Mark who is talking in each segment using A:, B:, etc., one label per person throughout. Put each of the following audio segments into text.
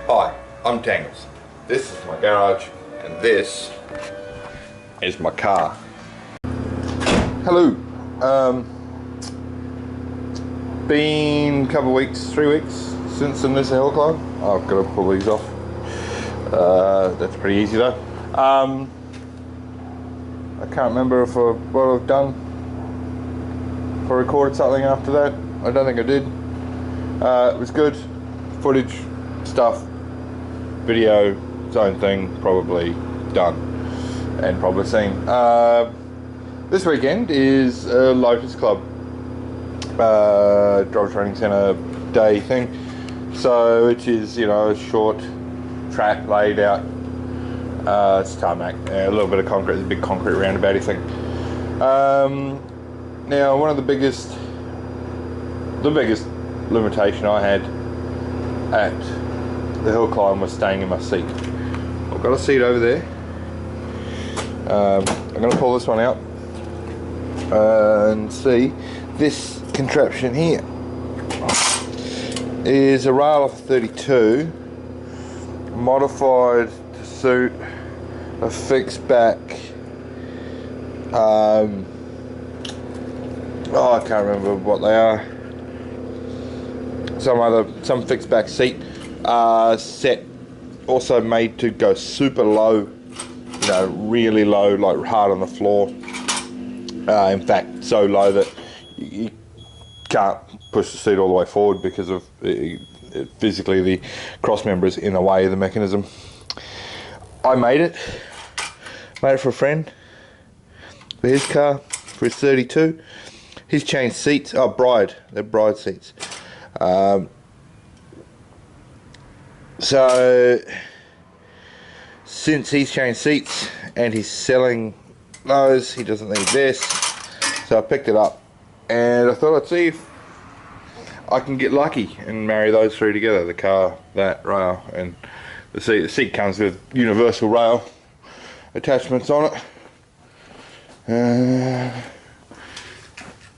A: Hi, I'm Tangles. This is my garage and this is my car. Hello. Been a couple of weeks, 3 weeks since the Noosa hill climb. I've got to pull these off. That's pretty easy though. I can't remember what I've done. If I recorded something after that. I don't think I did. It was good. Footage, stuff, video, its own thing, probably done and probably seen. This weekend is a Lotus Club driver training centre day thing, so which is, you know, a short track laid out. It's tarmac, a little bit of concrete, a big concrete roundabout thing. Now, one of the biggest limitation I had at the hill climb was staying in my seat. I've got a seat over there. I'm going to pull this one out and see. This contraption here is a rail off 32 modified to suit a fixed back I can't remember what they are. Some fixed back seat set, also made to go super low, you know, really low, like hard on the floor. In fact, so low that you can't push the seat all the way forward because of physically the cross member is in the way of the mechanism. I made it for a friend, for his car, for his 32. He's changed seats. Oh, they're bride seats. So since he's changed seats and he's selling those, he doesn't need this. So I picked it up and I thought I'd see if I can get lucky and marry those three together, the car, that rail, and the seat. The seat comes with universal rail attachments on it.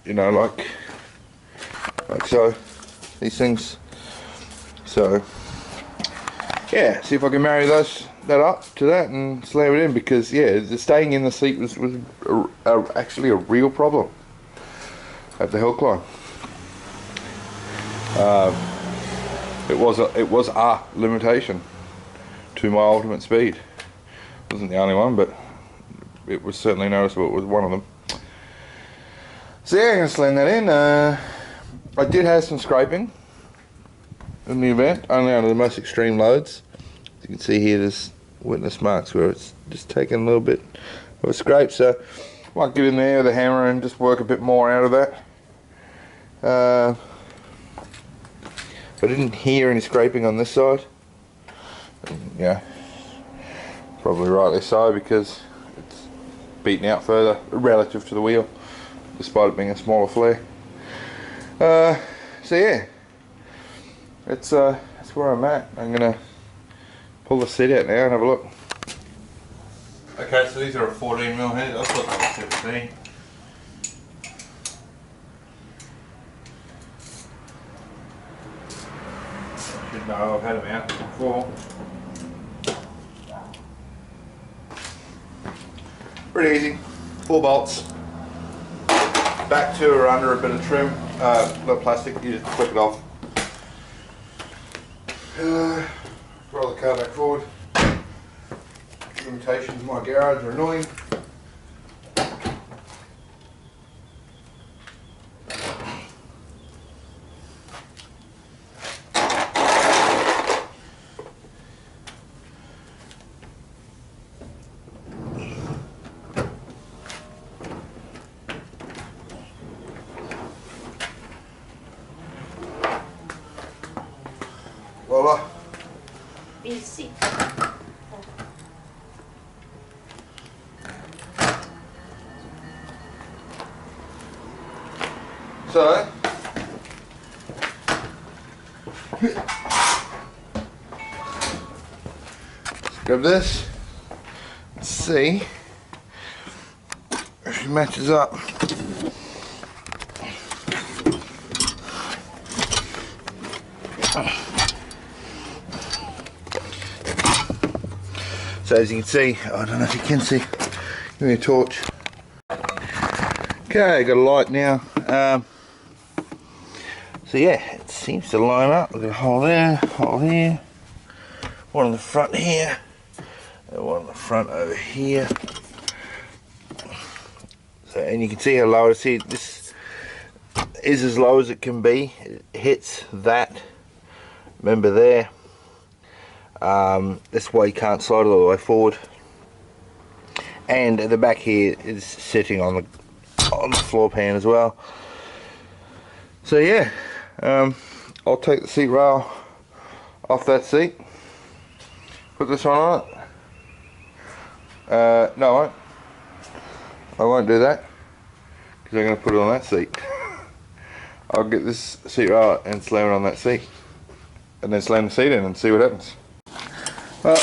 A: You know, like so, these things. So yeah, see if I can marry that up to that and slam it in, because yeah, the staying in the seat was actually a real problem at the hill climb. It was a limitation to my ultimate speed. It wasn't the only one, but it was certainly noticeable. It was one of them. So yeah, I'm going to slam that in. I did have some scraping in the event, only under the most extreme loads. As you can see here, there's witness marks where it's just taken a little bit of a scrape, so I might get in there with a hammer and just work a bit more out of that. I didn't hear any scraping on this side. Yeah, probably rightly so, because it's beaten out further relative to the wheel, despite it being a smaller flare. So yeah, that's where I'm at. I'm gonna pull the seat out now and have a look. Okay, so these are a 14mm head. I thought they were 17. I should know, I've had them out before. Pretty easy. 4 bolts. Back to or under a bit of trim, little plastic, you just flip it off. Roll the car back forward. Limitations in my garage are annoying. Voila.
B: BC.
A: So, grab this, let's see if she matches up. So as you can see, I don't know if you can see, give me a torch. Okay, got a light now. So yeah, it seems to line up. We've got a hole there, hole here, one on the front here, and one on the front over here. So, and you can see how low it is. See, this is as low as it can be. It hits that member there. That's why you can't slide it all the way forward. And at the back here is sitting on the floor pan as well. So yeah, I'll take the seat rail off that seat, put this one on it. No, I won't do that because I'm going to put it on that seat. I'll get this seat rail and slam it on that seat, and then slam the seat in and see what happens. Well,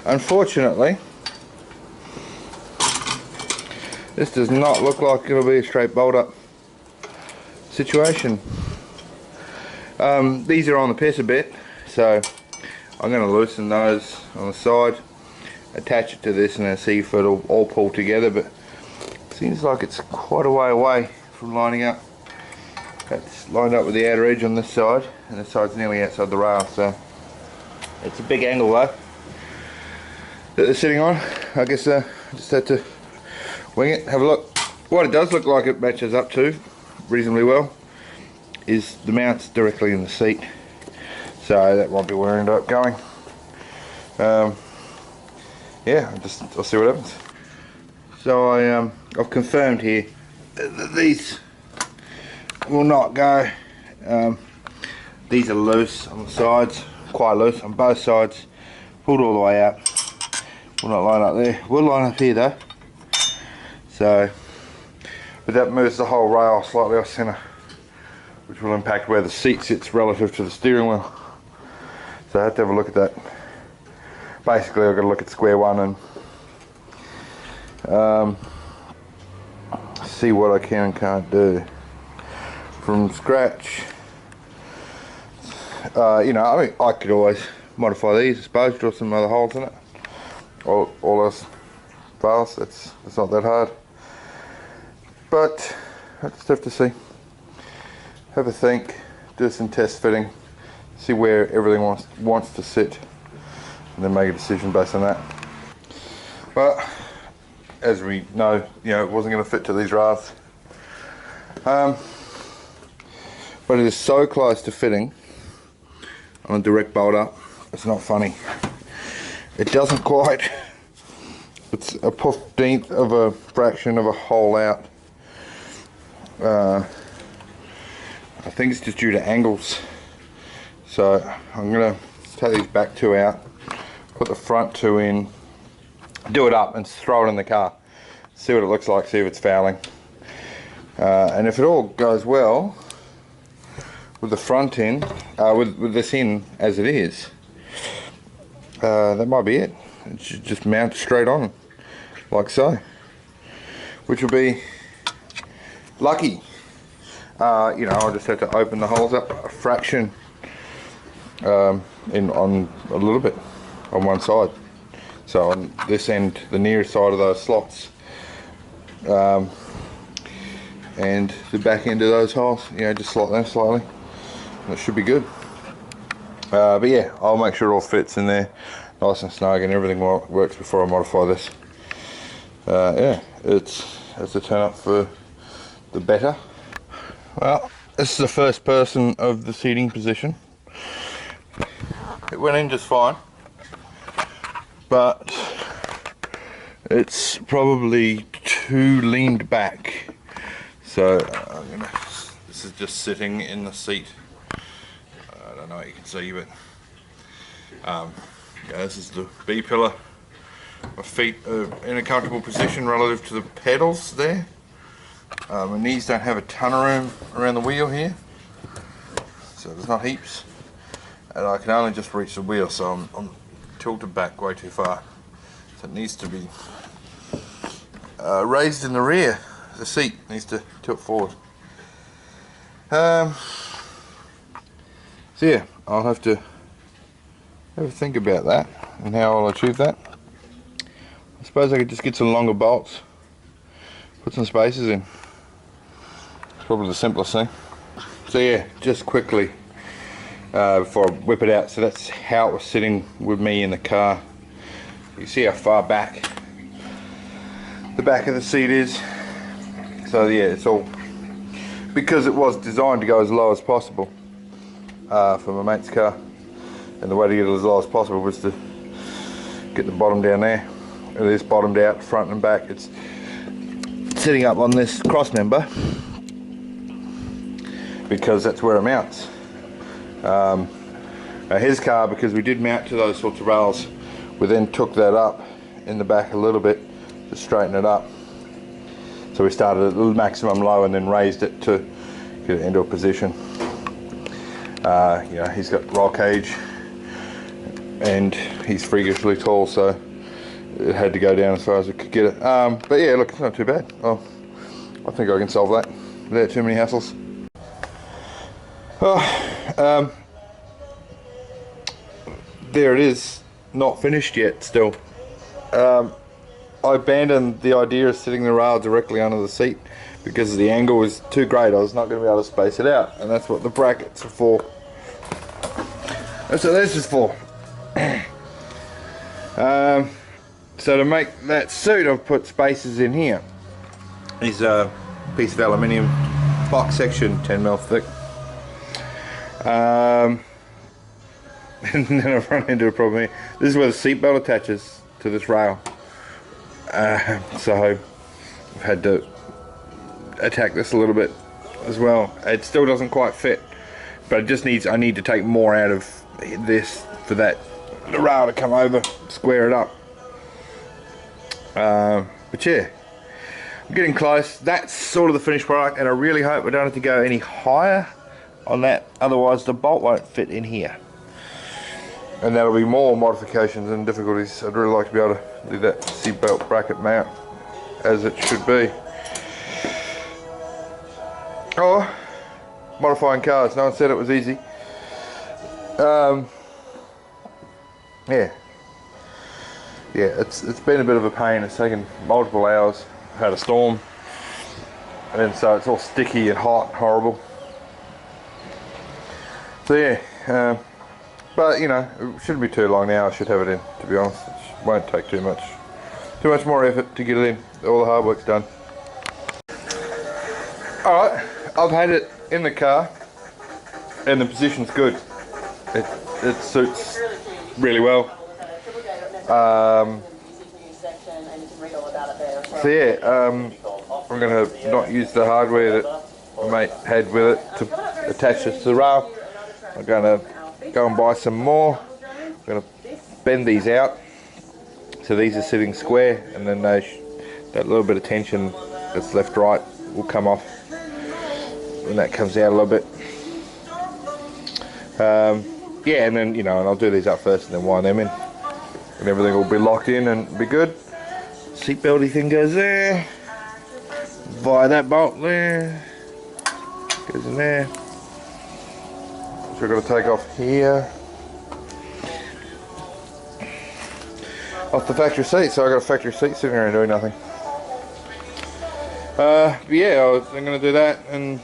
A: unfortunately, this does not look like it'll be a straight bolt up situation. These are on the piss a bit, so I'm going to loosen those on the side, attach it to this, and then see if it'll all pull together. But it seems like it's quite a way away from lining up. It's lined up with the outer edge on this side, and this side's nearly outside the rail, so it's a big angle though that they're sitting on. I guess just had to wing it, have a look. What it does look like it matches up to reasonably well is the mounts directly in the seat, so that might be where I end up going. Yeah, I'll see what happens. So I've confirmed here that these will not go. These are loose on the sides, quite loose on both sides, pulled all the way up. Will not line up there. Will line up here though. So, but that moves the whole rail slightly off centre, which will impact where the seat sits relative to the steering wheel. So I have to have a look at that. Basically, I've got to look at square one and see what I can and can't do from scratch. You know, I mean, I could always modify these, I suppose, draw some other holes in it. All else fails. It's not that hard. But I just have to see, have a think, do some test fitting, see where everything wants to sit, and then make a decision based on that. But as we know, you know, it wasn't going to fit to these rails. But it is so close to fitting on a direct bolt up, it's not funny. It doesn't quite, it's a 15th of a fraction of a hole out. I think it's just due to angles. So I'm going to take these back two out, put the front two in, do it up and throw it in the car, see what it looks like, see if it's fouling. And if it all goes well with the front in, with this in as it is, that might be it. It should just mount straight on like so, which will be lucky. You know, I'll just have to open the holes up a fraction on a little bit on one side. So on this end, the nearest side of those slots, and the back end of those holes, you know, just slot them slightly. That should be good. But yeah, I'll make sure it all fits in there nice and snug and everything works before I modify this. Yeah, it's a turn up for the better. Well, this is the first person of the seating position. It went in just fine, but it's probably too leaned back. So this is just sitting in the seat. I don't know what you can see, but yeah, this is the B pillar. My feet are in a comfortable position relative to the pedals there. My knees don't have a ton of room around the wheel here, so there's not heaps, and I can only just reach the wheel, so I'm tilted back way too far, so it needs to be raised in the rear. The seat needs to tilt forward. So yeah, I'll have to think about that. and how I'll achieve that. I suppose I could just get some longer bolts, put some spacers in. It's probably the simplest thing. So yeah, just quickly before I whip it out, so that's how it was sitting with me in the car. You see how far back the back of the seat is. So yeah, it's all because it was designed to go as low as possible for my mate's car, and the way to get it as low as possible was to get the bottom down there. It is bottomed out front and back. It's sitting up on this cross member because that's where it mounts. His car, because we did mount to those sorts of rails, we then took that up in the back a little bit to straighten it up. So we started at the maximum low and then raised it to get it into a position. You know, he's got roll cage and he's freakishly tall, so it had to go down as far as it could get it. But yeah, look, it's not too bad. Oh, I think I can solve that without too many hassles. Oh, there it is, not finished yet still. I abandoned the idea of sitting the rail directly under the seat because the angle was too great. I was not going to be able to space it out, and that's what the brackets are for. That's what this is for. So to make that suit, I've put spacers in here. Is a piece of aluminium box section, 10mm thick. And then I've run into a problem here. This is where the seatbelt attaches to this rail. So I've had to attack this a little bit as well. It still doesn't quite fit, but it just needs, I need to take more out of this for that the rail to come over, square it up. But yeah, I'm getting close. That's sort of the finished product, and I really hope we don't have to go any higher on that, otherwise the bolt won't fit in here, and that'll be more modifications and difficulties. I'd really like to be able to do that seatbelt bracket mount as it should be. Oh, modifying cars, no one said it was easy. Yeah, it's been a bit of a pain. It's taken multiple hours. I've had a storm, and so it's all sticky and hot and horrible. So yeah, but you know, it shouldn't be too long now. I should have it in, to be honest. It won't take too much more effort to get it in. All the hard work's done. Alright, I've had it in the car and the position's good. It suits really well. So yeah, I'm going to not use the hardware that my mate had with it to attach this to the rail. I'm going to go and buy some more. I'm going to bend these out so these are sitting square, and then that little bit of tension that's left right will come off when that comes out a little bit. Yeah, and then, you know, and I'll do these up first and then wind them in, and everything will be locked in and be good. Seatbelty thing goes there, via that bolt there, goes in there. So we've got to take off here, off the factory seat. So I got a factory seat sitting there and doing nothing. But yeah, I'm going to do that, and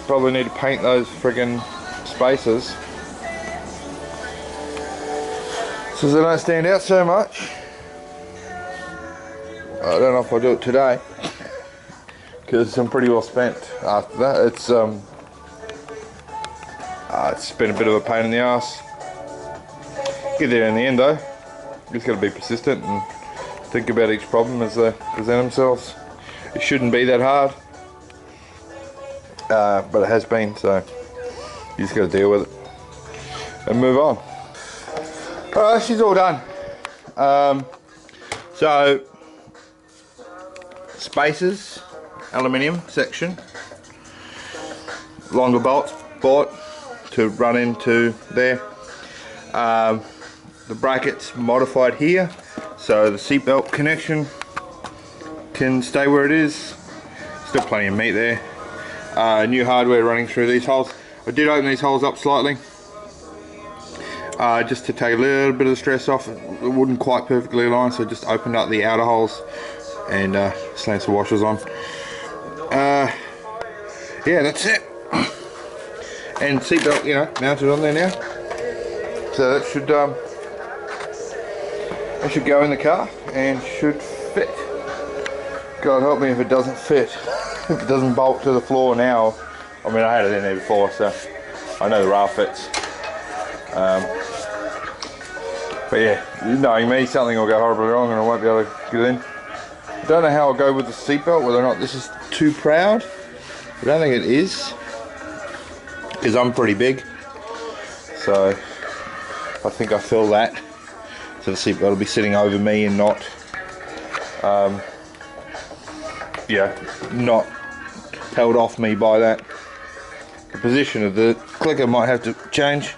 A: probably need to paint those friggin' spacers so they don't stand out so much. I don't know if I'll do it today because I'm pretty well spent after that. It's been a bit of a pain in the ass. Get there in the end though. Just got to be persistent and think about each problem as they present themselves. It shouldn't be that hard, but it has been, so you just got to deal with it and move on. Alright, she's all done. So spacers, aluminium section, longer bolts bought to run into there. The brackets modified here so the seatbelt connection can stay where it is. Still plenty of meat there. New hardware running through these holes. I did open these holes up slightly. just to take a little bit of the stress off. It wouldn't quite perfectly align, so just opened up the outer holes and slammed some washers on. Yeah, that's it. And seatbelt, you know, mounted on there now. So that should go in the car and should fit. God help me if it doesn't fit. If it doesn't bolt to the floor now. I mean, I had it in there before, so I know the rail fits. But yeah, knowing me, something will go horribly wrong and I won't be able to get in. I don't know how I'll go with the seatbelt, whether or not this is too proud. I don't think it is, because I'm pretty big. So I think I feel that. So the seatbelt will be sitting over me and not, yeah, not held off me by that. The position of the clicker might have to change.